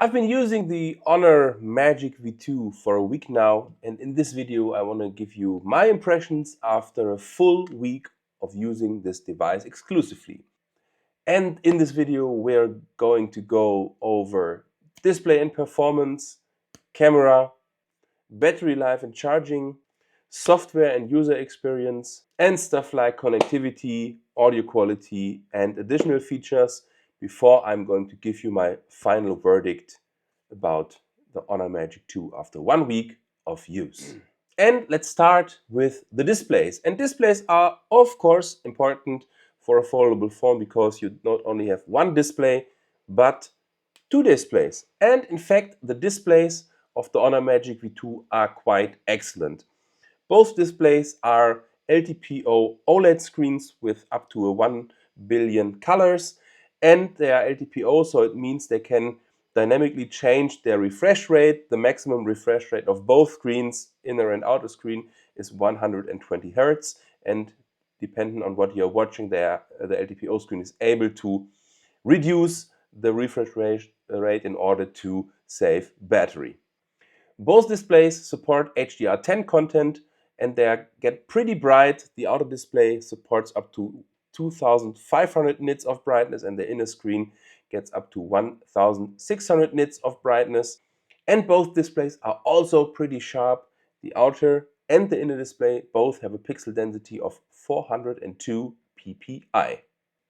I've been using the Honor Magic V2 for a week now, and in this video I want to give you my impressions after a full week of using this device exclusively. And in this video we're going to go over display and performance, camera, battery life and charging, software and user experience, and stuff like connectivity, audio quality, and additional features before I'm going to give you my final verdict about the Honor Magic 2 after 1 week of use. And let's start with the displays. And displays are, of course, important for a foldable phone because you not only have one display, but two displays. And in fact, the displays of the Honor Magic V2 are quite excellent. Both displays are LTPO OLED screens with up to 1 billion colors, and they are LTPO, so it means they can dynamically change their refresh rate. The maximum refresh rate of both screens, inner and outer screen, is 120 Hz, and depending on what you're watching, the LTPO screen is able to reduce the refresh rate in order to save battery. Both displays support HDR10 content, and they get pretty bright. The outer display supports up to 2500 nits of brightness, and the inner screen gets up to 1600 nits of brightness. And both displays are also pretty sharp. The outer and the inner display both have a pixel density of 402 ppi.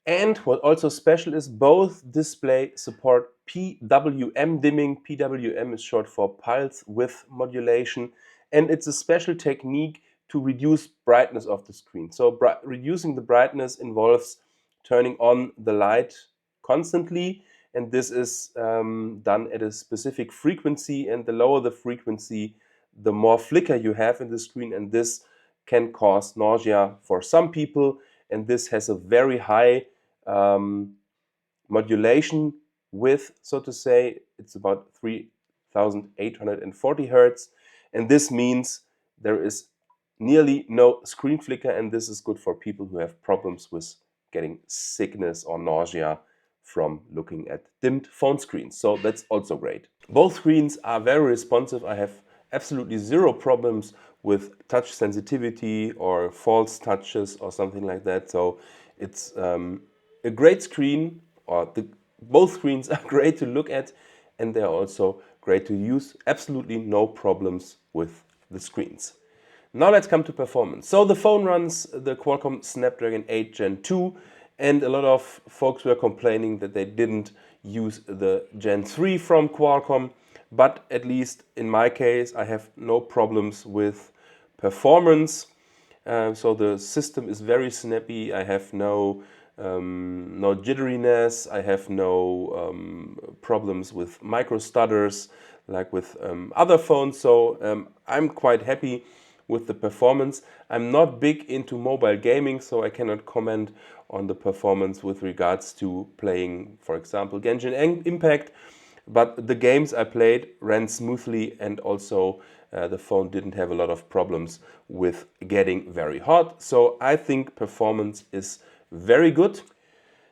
And what also special is both displays support PWM dimming. PWM is short for pulse width modulation, and it's a special technique to reduce brightness of the screen. So reducing the brightness involves turning on the light constantly, and this is done at a specific frequency, and the lower the frequency, the more flicker you have in the screen, and this can cause nausea for some people, and this has a very high modulation width, so to say. It's about 3840 Hertz, and this means there is nearly no screen flicker, and this is good for people who have problems with getting sickness or nausea from looking at dimmed phone screens. So that's also great. Both screens are very responsive. I have absolutely zero problems with touch sensitivity or false touches or something like that. So it's a great screen, or both screens are great to look at, and they're also great to use. Absolutely no problems with the screens. Now let's come to performance. So the phone runs the Qualcomm Snapdragon 8 Gen 2, and a lot of folks were complaining that they didn't use the Gen 3 from Qualcomm, but at least in my case I have no problems with performance. So the system is very snappy. I have no jitteriness. I have no problems with micro stutters like with other phones. So I'm quite happy with the performance. I'm not big into mobile gaming, so I cannot comment on the performance with regards to playing, for example, Genshin Impact. But the games I played ran smoothly, and also the phone didn't have a lot of problems with getting very hot. So I think performance is very good.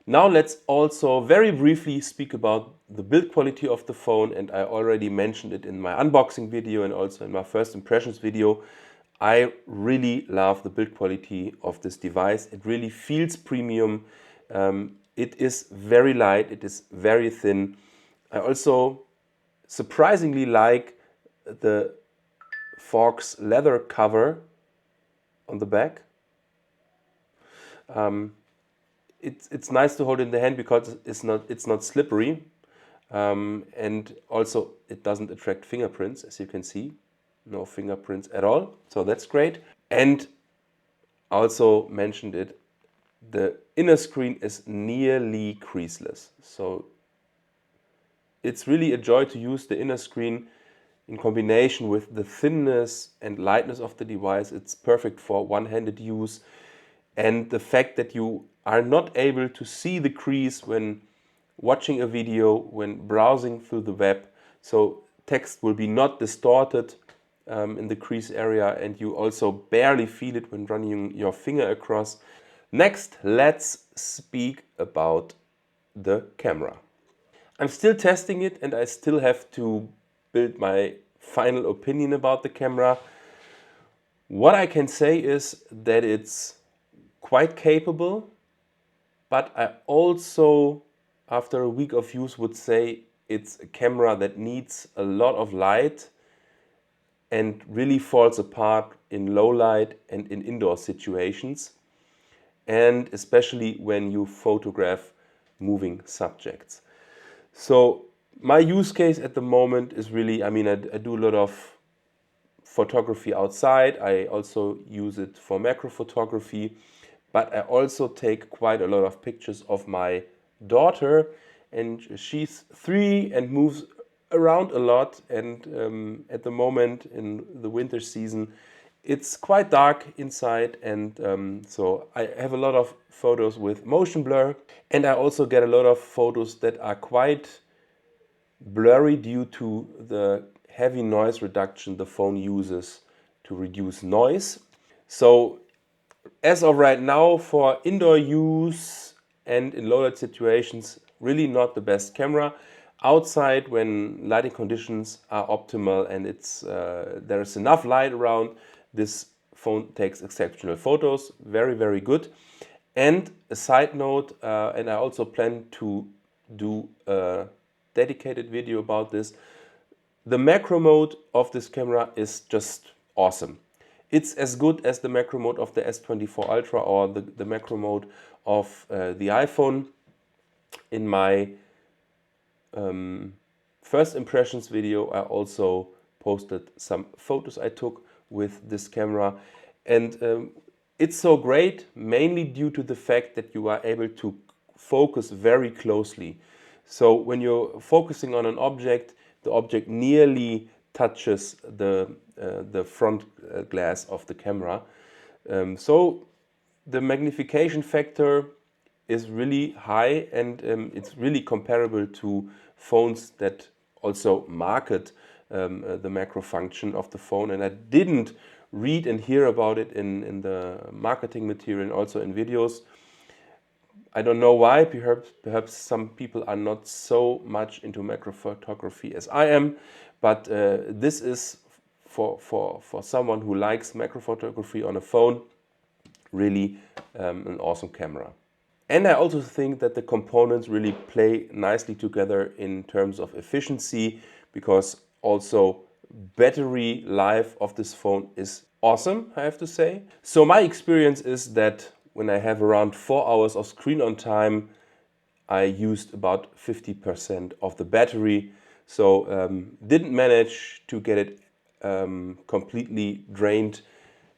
Now let's also very briefly speak about the build quality of the phone, and I already mentioned it in my unboxing video and also in my first impressions video. I really love the build quality of this device. It really feels premium. It is very light, it is very thin. I also surprisingly like the Fox leather cover on the back. It's nice to hold in the hand because it's not slippery, and also it doesn't attract fingerprints, as you can see. No fingerprints at all, so that's great. And also mentioned it, the inner screen is nearly creaseless, so it's really a joy to use the inner screen in combination with the thinness and lightness of the device. It's perfect for one-handed use, and the fact that you are not able to see the crease when watching a video, when browsing through the web, so text will be not distorted in the crease area, and you also barely feel it when running your finger across. Next, let's speak about the camera. I'm still testing it and I still have to build my final opinion about the camera. What I can say is that it's quite capable, but I also, after a week of use, would say it's a camera that needs a lot of light and really falls apart in low light and in indoor situations, and especially when you photograph moving subjects. So my use case at the moment is really, I mean, I do a lot of photography outside. I also use it for macro photography, but I also take quite a lot of pictures of my daughter, and she's 3 and moves around a lot, and at the moment in the winter season it's quite dark inside, and so I have a lot of photos with motion blur, and I also get a lot of photos that are quite blurry due to the heavy noise reduction the phone uses to reduce noise. So as of right now, for indoor use and in low light situations, really not the best camera. Outside, when lighting conditions are optimal and there is enough light around, this phone takes exceptional photos. Very, very good. And a side note, and I also plan to do a dedicated video about this, the macro mode of this camera is just awesome. It's as good as the macro mode of the S24 Ultra or the macro mode of the iPhone. In my first impressions video, I also posted some photos I took with this camera, and it's so great mainly due to the fact that you are able to focus very closely. So when you're focusing on an object, the object nearly touches the front glass of the camera. So the magnification factor is really high, and it's really comparable to phones that also market the macro function of the phone. And I didn't read and hear about it in the marketing material and also in videos. I don't know why. Perhaps some people are not so much into macro photography as I am, but this is for someone who likes macro photography on a phone, really an awesome camera. And I also think that the components really play nicely together in terms of efficiency, because also battery life of this phone is awesome, I have to say. So my experience is that when I have around 4 hours of screen on time, I used about 50% of the battery. So didn't manage to get it completely drained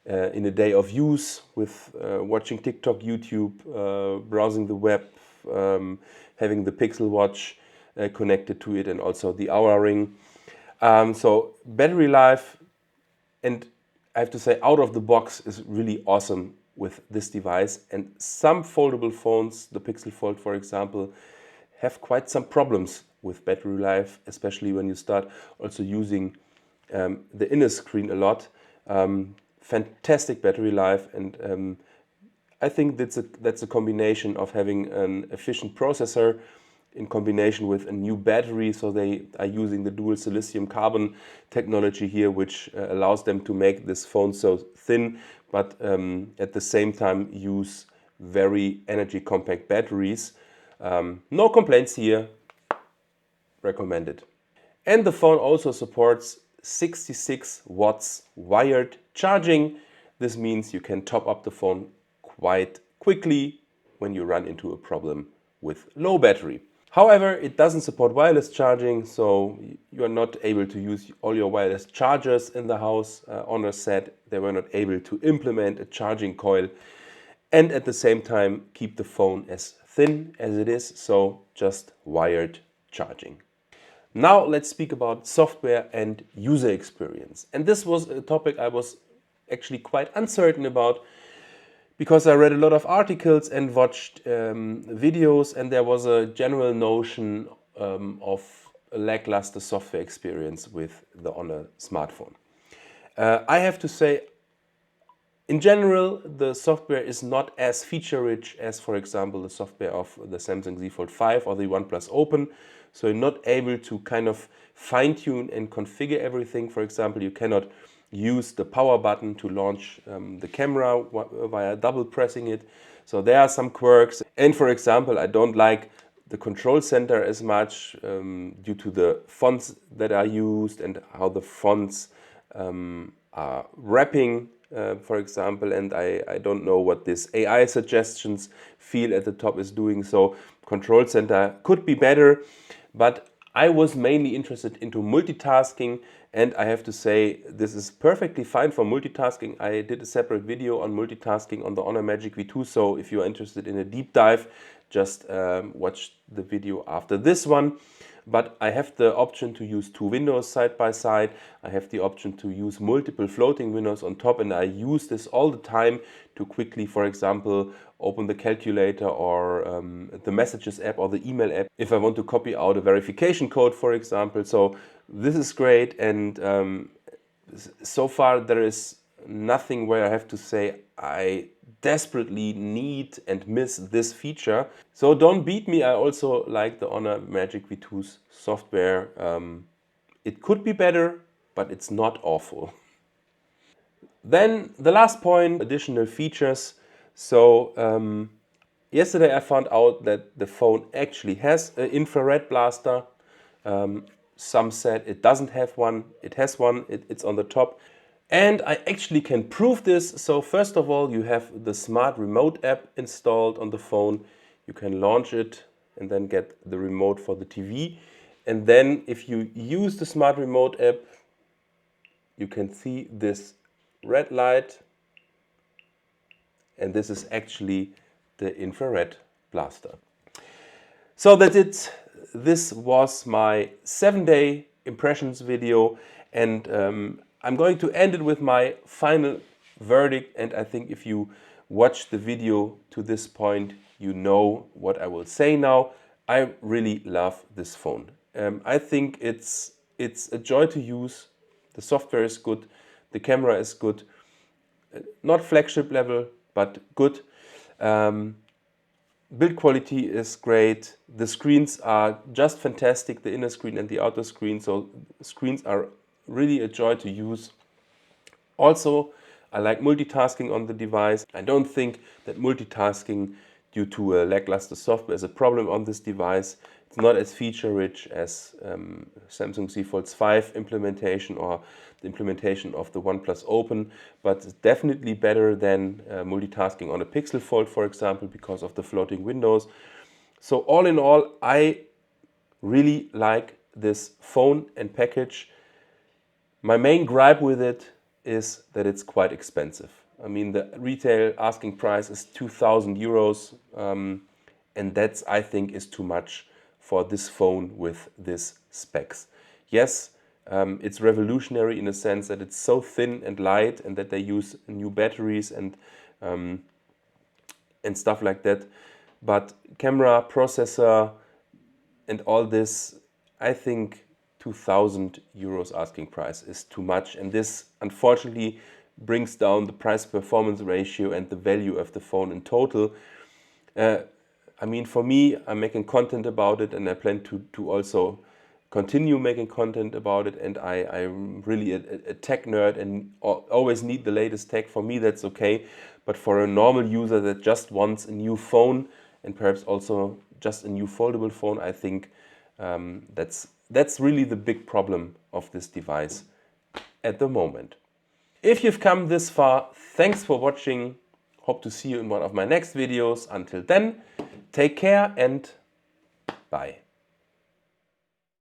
in a day of use with watching TikTok, YouTube, browsing the web, having the Pixel Watch connected to it, and also the Oura Ring. So battery life, and I have to say, out of the box is really awesome with this device. And some foldable phones, the Pixel Fold for example, have quite some problems with battery life, especially when you start also using the inner screen a lot. Fantastic battery life, and I think that's a combination of having an efficient processor in combination with a new battery. So they are using the dual silicium carbon technology here, which allows them to make this phone so thin, but at the same time use very energy compact batteries. No complaints here, recommended. And the phone also supports 66 watts wired charging. This means you can top up the phone quite quickly when you run into a problem with low battery. However, it doesn't support wireless charging, so you are not able to use all your wireless chargers in the house. Honor said they were not able to implement a charging coil and at the same time keep the phone as thin as it is, so just wired charging. Now let's speak about software and user experience. And this was a topic I was actually quite uncertain about, because I read a lot of articles and watched videos, and there was a general notion of a lackluster software experience with the Honor smartphone. I have to say, in general, the software is not as feature-rich as, for example, the software of the Samsung Z Fold 5 or the OnePlus Open. so you're not able to kind of fine-tune and configure everything. For example, you cannot use the power button to launch the camera via double pressing it. So there are some quirks. And for example, I don't like the control center as much due to the fonts that are used and how the fonts are wrapping, for example, and I don't know what this AI suggestions field at the top is doing. So control center could be better, but I was mainly interested into multitasking, and I have to say this is perfectly fine for multitasking. I did a separate video on multitasking on the Honor Magic V2, so if you're interested in a deep dive, just watch the video after this one. But I have the option to use two windows side by side. I have the option to use multiple floating windows on top, and I use this all the time to quickly, for example, open the calculator or the messages app or the email app if I want to copy out a verification code, for example. So this is great, and so far there is nothing where I have to say I desperately need and miss this feature. So don't beat me, I also like the Honor Magic V2's software. It could be better, but it's not awful. Then the last point, additional features. So yesterday I found out that the phone actually has an infrared blaster. Some said it doesn't have one, it has one, it's on the top. And I actually can prove this. So first of all, you have the smart remote app installed on the phone. You can launch it and then get the remote for the TV. And then if you use the smart remote app, you can see this red light. And this is actually the infrared blaster. So that's it. This was my 7-day impressions video, and I'm going to end it with my final verdict. And I think if you watch the video to this point, you know what I will say now. I really love this phone. I think it's a joy to use. The software is good. The camera is good. Not flagship level, but good. Build quality is great. The screens are just fantastic, the inner screen and the outer screen. So screens are really a joy to use. Also, I like multitasking on the device. I don't think that multitasking due to a lackluster software is a problem on this device. It's not as feature-rich as Samsung Z Fold 5 implementation or the implementation of the OnePlus Open, but it's definitely better than multitasking on a Pixel Fold, for example, because of the floating windows. So all in all, I really like this phone and package. My main gripe with it is that it's quite expensive. I mean, the retail asking price is 2,000 euros, and that's, I think, is too much for this phone with this specs. Yes, it's revolutionary in a sense that it's so thin and light, and that they use new batteries and stuff like that. But camera, processor, and all this, I think 2,000 euros asking price is too much, and this unfortunately brings down the price-performance ratio and the value of the phone in total. I mean, for me, I'm making content about it, and I plan to also continue making content about it, and I'm really a tech nerd and always need the latest tech. For me, that's okay, but for a normal user that just wants a new phone and perhaps also just a new foldable phone, I think that's really the big problem of this device at the moment. If you've come this far, thanks for watching. Hope to see you in one of my next videos. Until then, take care and bye.